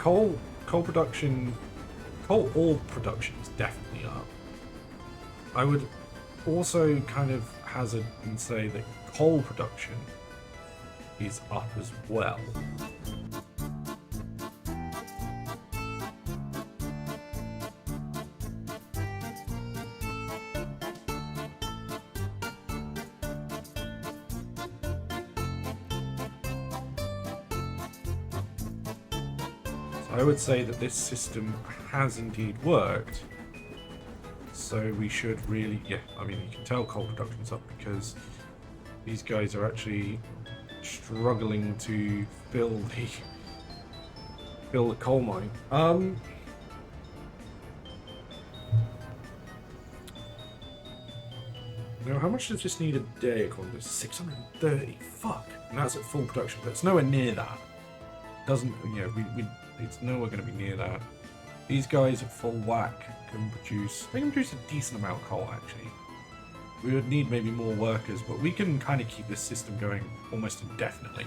coal production, coal ore production is definitely up. I would also kind of hazard and say that coal production is up as well. I would say that this system has indeed worked. So we should really, yeah, I mean, you can tell coal production's up because these guys are actually struggling to fill the coal mine. Now, how much does this need a day according to this? 630. Fuck. And that's at full production, but it's nowhere near that. Doesn't, you know, it's nowhere going to be near that. These guys at full whack can produce, they can produce a decent amount of coal actually. We would need maybe more workers, but we can kind of keep this system going almost indefinitely.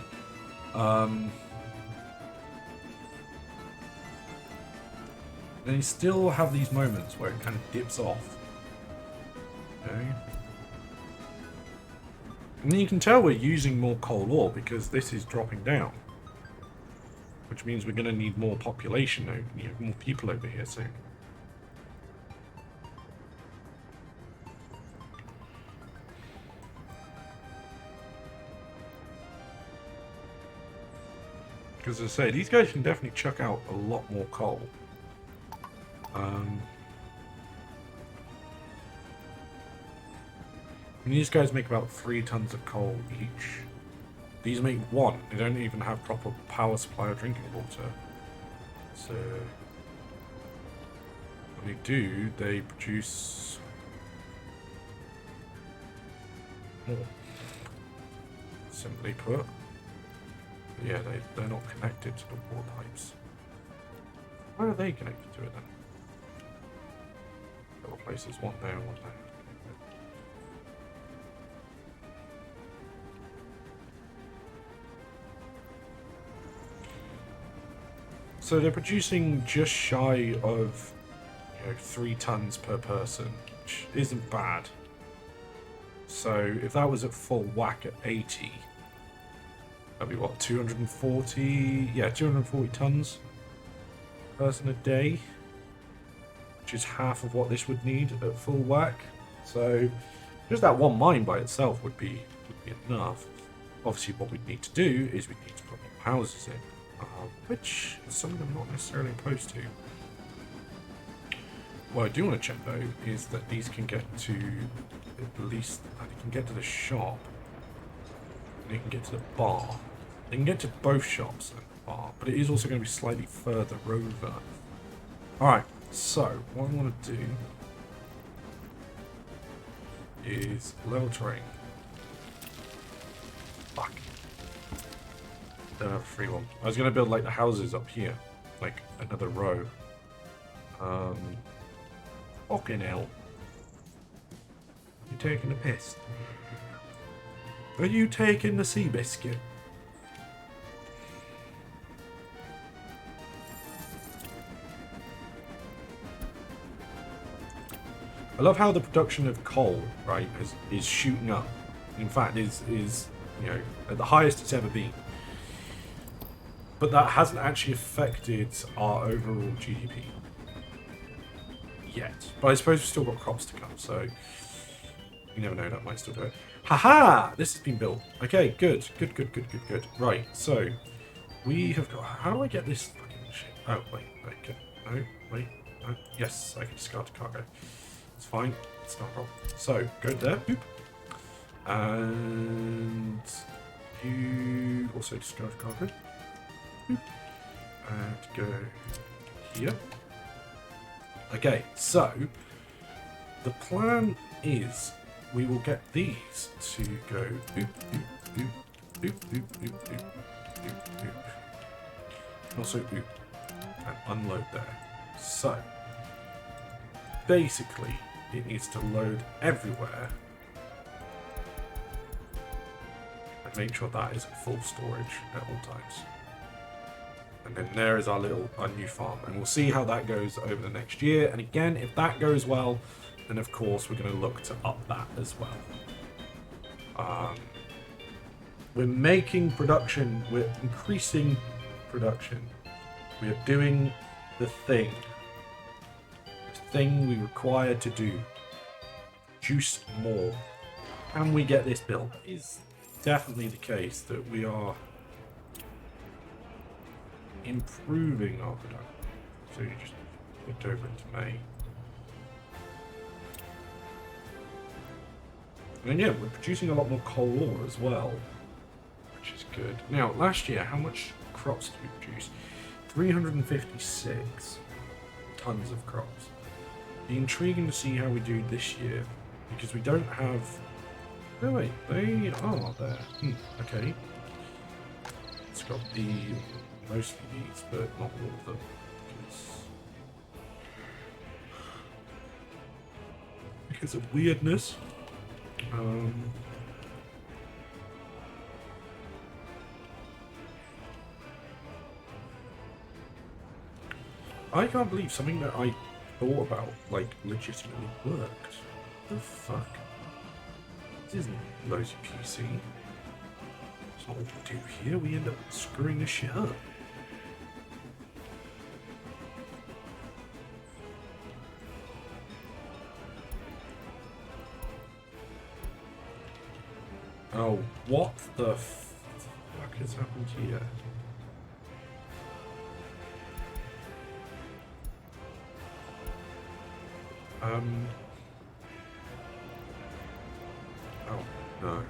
They still have these moments where it kind of dips off. Okay. And then you can tell we're using more coal ore because this is dropping down. Which means we're going to need more population, you know, more people over here soon. Because as I say, these guys can definitely chuck out a lot more coal. And these guys make about 3 tons of coal each. These make 1. They don't even have proper power supply or drinking water. So when they do, they produce more. Simply put. But yeah, they're not connected to the water pipes. Where are they connected to it then? Couple places, one there, one there. So they're producing just shy of, 3 tons per person, which isn't bad. So if that was at full whack at 80, that'd be what, 240? Yeah, 240 tons per person a day, which is half of what this would need at full whack. So just that one mine by itself would be enough. Obviously, what we'd need to do is we need to put more houses in. Which some of them not necessarily opposed to. What I do want to check though is that these can get to at least they can get to the shop. They can get to the bar. They can get to both shops and the bar, but it is also going to be slightly further over. Alright, so what I want to do is level terrain. Fuck. Don't have a free one. I was going to build like the houses up here, like another row. Fucking hell. You taking a piss? Are you taking the sea biscuit? I love how the production of coal, right, is shooting up. In fact, is at the highest it's ever been. But that hasn't actually affected our overall GDP yet. But I suppose we've still got crops to come, so you never know, that might still do it. Haha! This has been built. Okay, good. Right, so we have got. How do I get this fucking shit? Oh, wait. No, wait. No. Yes, I can discard the cargo. It's fine. It's not a problem. So, go there. Boop. And you also discard cargo. Boop. And go here. Okay, so the plan is we will get these to go boop, boop, boop, boop, boop, boop, boop, boop, boop. Also boop, and unload there. So basically it needs to load everywhere and make sure that is at full storage at all times. And then there is our new farm. And we'll see how that goes over the next year. And again, if that goes well, then of course we're going to look to up that as well. We're making production. We're increasing production. We are doing the thing. The thing we require to do. Produce more. Can we get this built? It is definitely the case that we are improving our production. So you just looked over into May. And yeah, we're producing a lot more coal ore as well, which is good. Now, last year, how much crops did we produce? 356 tons of crops. Be intriguing to see how we do this year, because we don't have... Oh wait, they are there. Okay. It's got the mostly these, but not all of them. Because of weirdness. I can't believe something that I thought about, like, legitimately worked. The fuck? This isn't lousy PC. That's not what we do here. We end up screwing this shit up. Oh, what the fuck has happened here? Oh, no.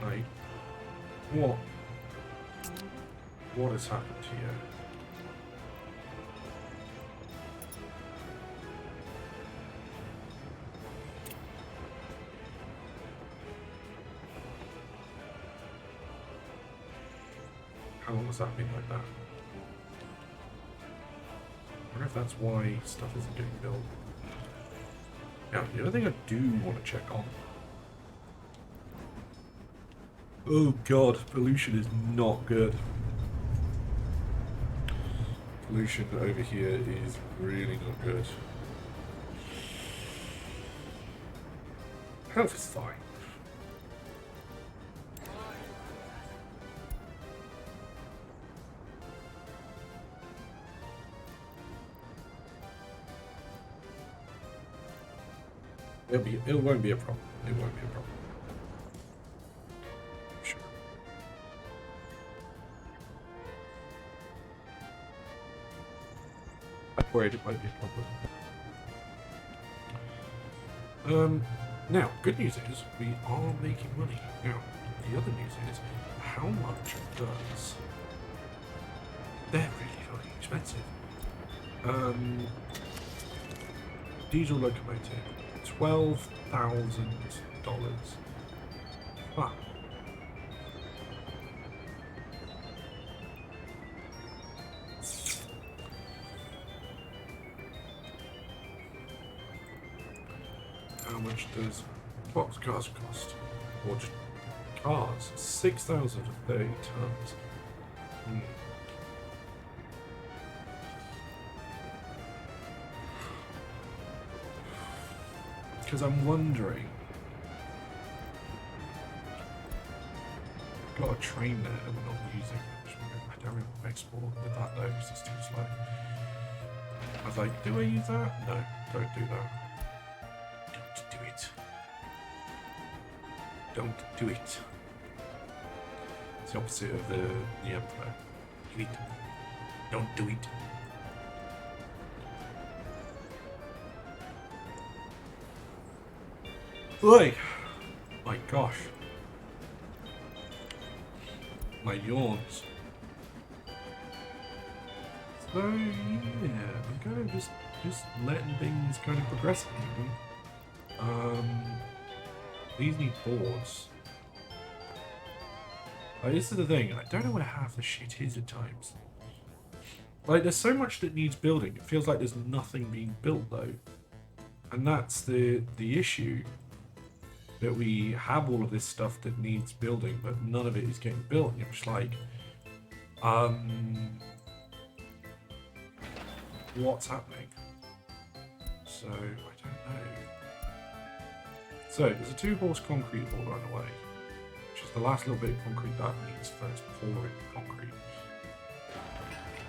Right. What? What has happened here? How long has that been like that? I wonder if that's why stuff isn't getting built. Now, the other thing I do want to check on. Oh god, pollution is not good. Pollution over here is really not good. Health is fine. It won't be a problem. It won't be a problem. Sure. I'm worried it might be a problem. Now, good news is we are making money. Now, the other news is how much does... They're really fucking expensive. Diesel locomotive. $12,000. Fuck. How much does boxcars cost? Or just cars? 6,000 for 30 tons. Because I'm wondering. Got a train there that we're not using. I don't really export with that though, because it's too slow. I was like, do I use that? No, don't do that. Don't do it. Don't do it. It's the opposite of the Emperor. Do it. Don't do it. Oi! My gosh. My yawns. So yeah, I'm kind of just letting things kind of progress. These need boards. Like, this is the thing, I don't know where half the shit is at times. Like, there's so much that needs building. It feels like there's nothing being built though. And that's the issue. that we have all of this stuff that needs building, but none of it is getting built. You're just like, what's happening? So, I don't know. So, there's a 2-horse concrete order on the way, which is the last little bit of concrete that needs first pouring concrete.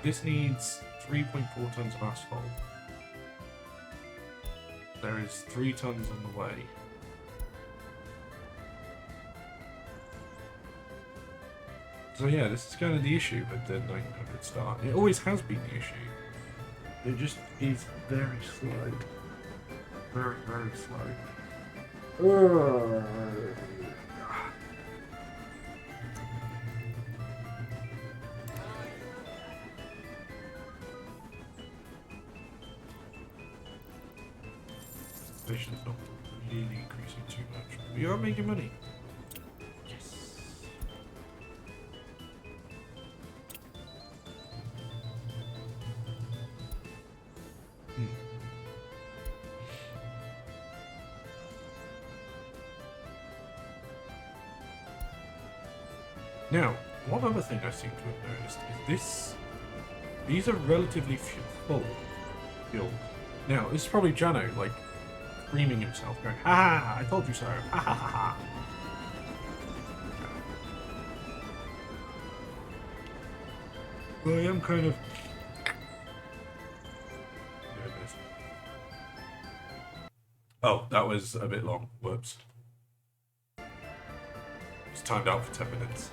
This needs 3.4 tons of asphalt. There is 3 tons on the way. So yeah, this is kind of the issue with the 900 star. It always has been the issue. It just is very slow. Very, very slow. Inflation is not really increasing too much. We are making money. Yes. Now, one other thing I seem to have noticed is these are relatively full. Now, this is probably Jano, like, screaming himself, going, ha ha, I told you so, ha ha ha ha. Well, I am kind of... Oh, that was a bit long. Whoops. It's timed out for 10 minutes.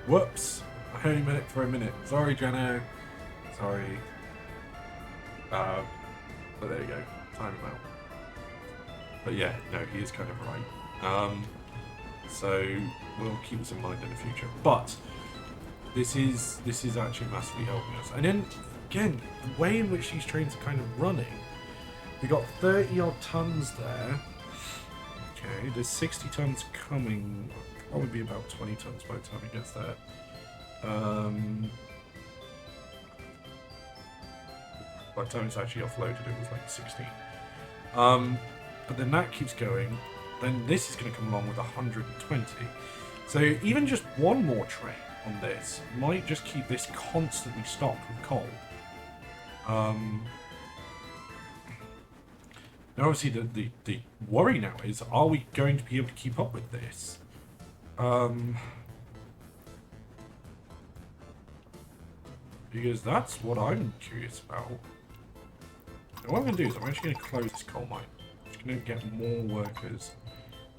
Whoops! I only meant it for a minute. Sorry, Jano. Sorry. But there you go. Time him out. But yeah, no, he is kind of right. So we'll keep this in mind in the future. But this is actually massively helping us. And then again, the way in which these trains are kind of running, we got 30 odd tons there. Okay, there's 60 tons coming. Probably be about 20 tons by the time it gets there. By the time it's actually offloaded, it was like 16. But then that keeps going. Then this is going to come along with 120. So even just one more train on this might just keep this constantly stocked with coal. Now obviously the worry now is, are we going to be able to keep up with this? Because that's what I'm curious about. And what I'm going to do is I'm actually going to close this coal mine. I'm just going to get more workers,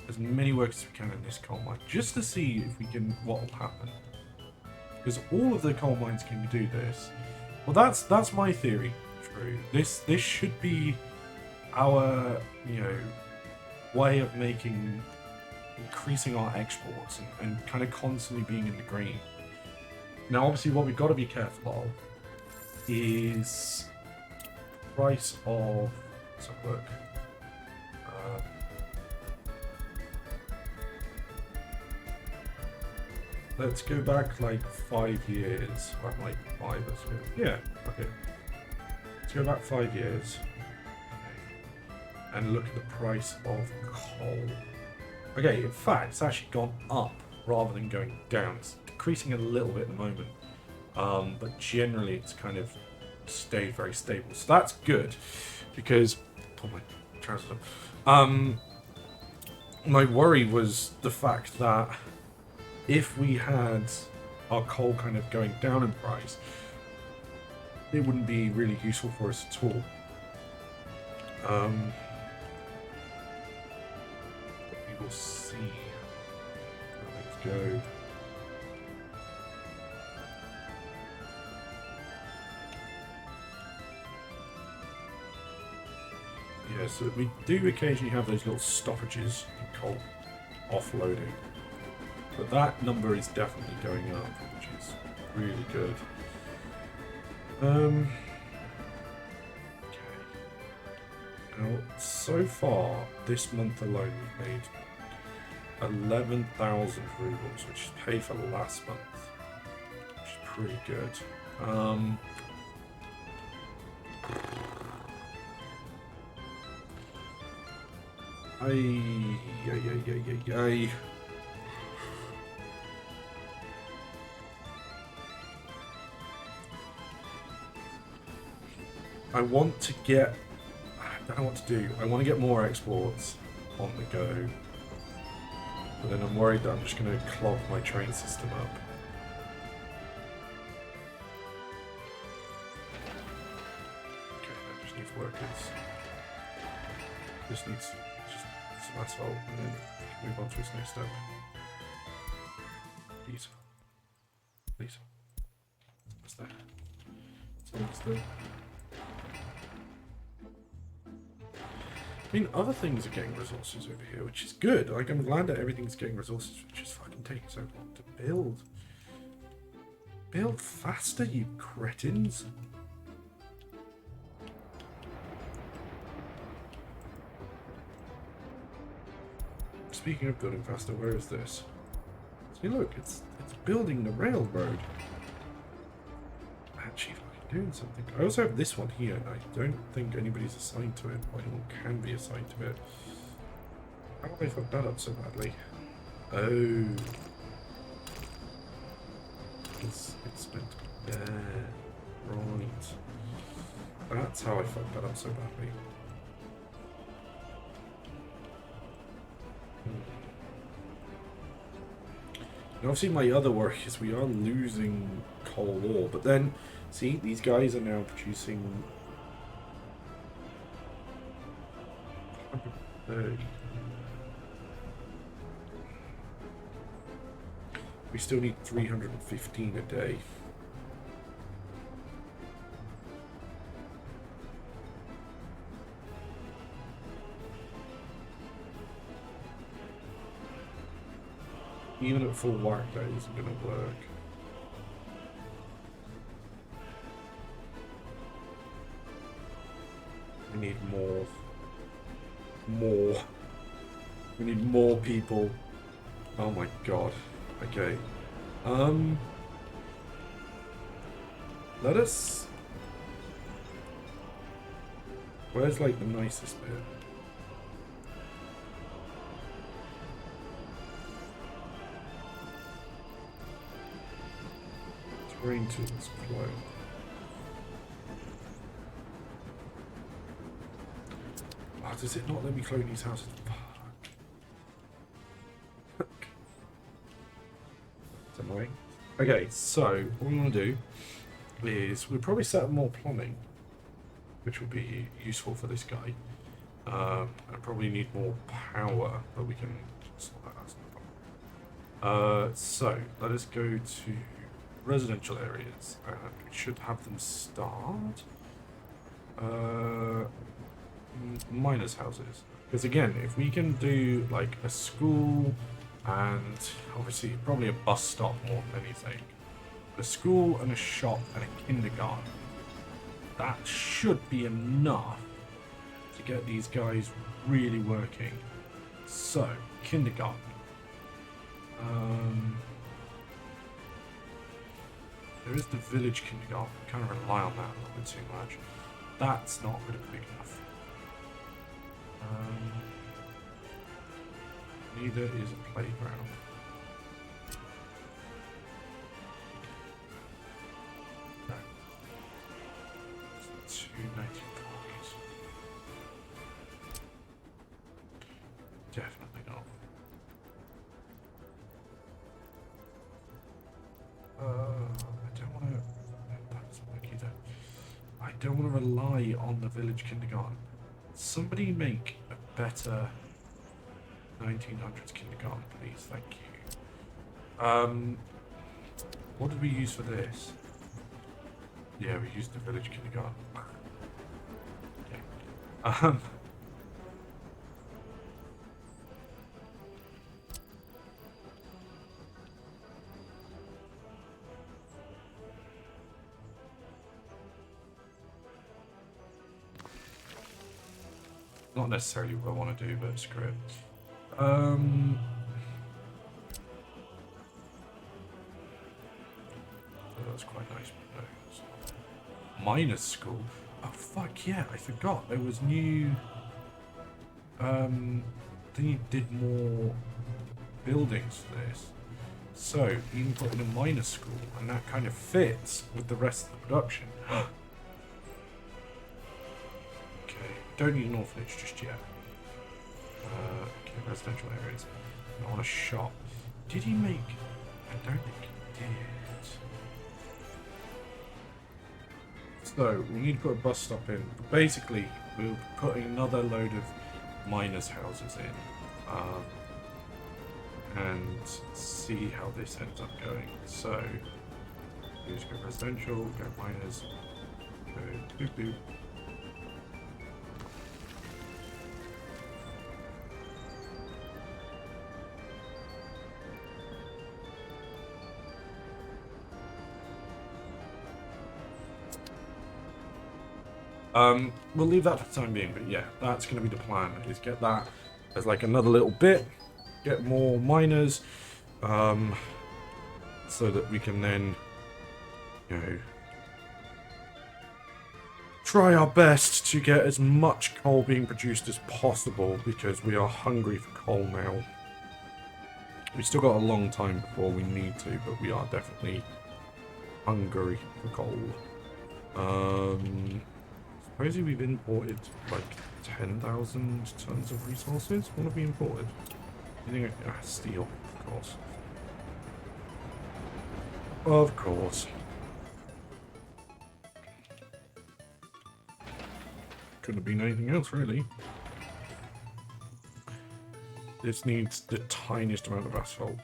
as many workers as we can in this coal mine, just to see if we can, what will happen. Because all of the coal mines can do this. Well, that's my theory. True. This should be our, way of increasing our exports and kind of constantly being in the green. Now, obviously, what we've got to be careful of is price of. Let's have a look. Let's go back like 5 years. Or like 5, let's go. Yeah, okay. Let's go back 5 years. And look at the price of coal. Okay, in fact, it's actually gone up rather than going down. It's decreasing a little bit at the moment. But generally it's kind of stayed very stable. So that's good. Because pull my trousers up. My worry was the fact that if we had our coal kind of going down in price, it wouldn't be really useful for us at all. We will see. Let's go. Yeah, so we do occasionally have those little stoppages in coal offloading. But that number is definitely going up, which is really good. Okay. Now, so far, this month alone, we've made 11,000 rubles, which is paid for last month, which is pretty good. I want to get... I don't know what to do. I want to get more exports on the go. But then I'm worried that I'm just going to clog my train system up. Okay, that just needs workers. This needs just some asphalt and then move on to its next step. Please. Please. What's that? What's that? I mean, other things are getting resources over here, which is good. Like, I'm glad that everything's getting resources, which just fucking takes so long to build. Build faster, you cretins. Speaking of building faster, where is this? See, look, it's building the railroad. Actually, fucking doing something. I also have this one here, and I don't think anybody's assigned to it, or anyone can be assigned to it. How have I fucked that up so badly? Oh. It's meant to be there. Right. That's how I fucked that up so badly. And obviously my other worry is we are losing coal ore, but then, see, these guys are now producing 130. We still need 315 a day. Even at full whack, that isn't going to work. We need more. More. We need more people. Oh my god. Okay. Let us... Where's, like, the nicest bit? Terrain tools, flow. Oh, does it not let me clone these houses? Fuck. It's annoying. Okay, so what we want to do is we'll probably set up more plumbing, which will be useful for this guy. I probably need more power, but we can sort that out. So let us go to residential areas, and we should have them start miners' houses. Because again, if we can do like a school and obviously probably a bus stop more than anything, a school and a shop and a kindergarten, that should be enough to get these guys really working. So, kindergarten. There is the village kindergarten. We kind of rely on that a little bit too much. That's not going to be big enough. Neither is a playground. No. 2 1940s. Definitely not. I don't want to. That doesn't work either. I don't want to rely on the village kindergarten. Somebody make a better 1900s kindergarten, please. Thank you. What did we use for this? Yeah, we used the village kindergarten. Okay. Not necessarily what I want to do, but screw it. Oh, that's quite nice, but no. Miners' school. Oh fuck yeah! I forgot there was new. then you did more buildings for this. So you can put in a minor school, and that kind of fits with the rest of the production. Okay, don't need an orphanage just yet. Okay, residential areas. I want a shop. Did he make? I don't think he did. So we need to put a bus stop in. But basically, we'll be putting another load of miners' houses in. And see how this ends up going. So, here's go residential, go miners, go boop boop. We'll leave that for the time being, but yeah, that's going to be the plan, is get that as like another little bit, get more miners, so that we can then, you know, try our best to get as much coal being produced as possible, because we are hungry for coal now. We've still got a long time before we need to, but we are definitely hungry for coal. Supposedly we've imported like 10,000 tons of resources. What have we imported? You think steel, of course. Of course. Couldn't have been anything else, really. This needs the tiniest amount of asphalt.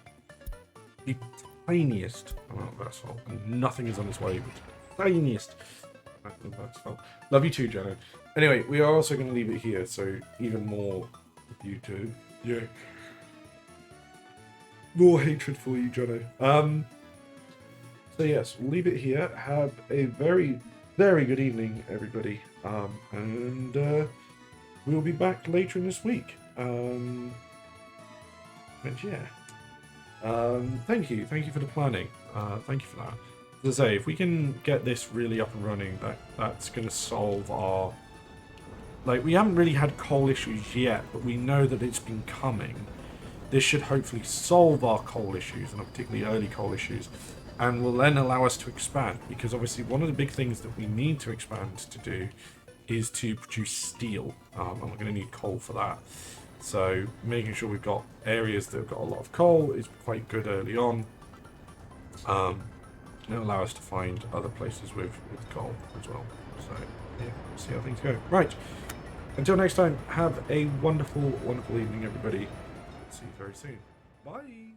The tiniest amount of asphalt. And nothing is on its way with the tiniest amount of asphalt. Love you too, Jenna. Anyway, we are also going to leave it here, so even more of you two. Yeah. More hatred for you, Jono. So yes, we'll leave it here. Have a very, very good evening, everybody. And we'll be back later in this week. And yeah. Thank you for the planning. Thank you for that. As I say, if we can get this really up and running, that's going to solve our... Like, we haven't really had coal issues yet, but we know that it's been coming. This should hopefully solve our coal issues, and particularly early coal issues, and will then allow us to expand, because obviously one of the big things that we need to expand to do is to produce steel, and we're going to need coal for that. So making sure we've got areas that have got a lot of coal is quite good early on. It'll allow us to find other places with coal as well. So yeah, see how things go. Right, until next time, have a wonderful, wonderful evening, everybody. See you very soon. Bye.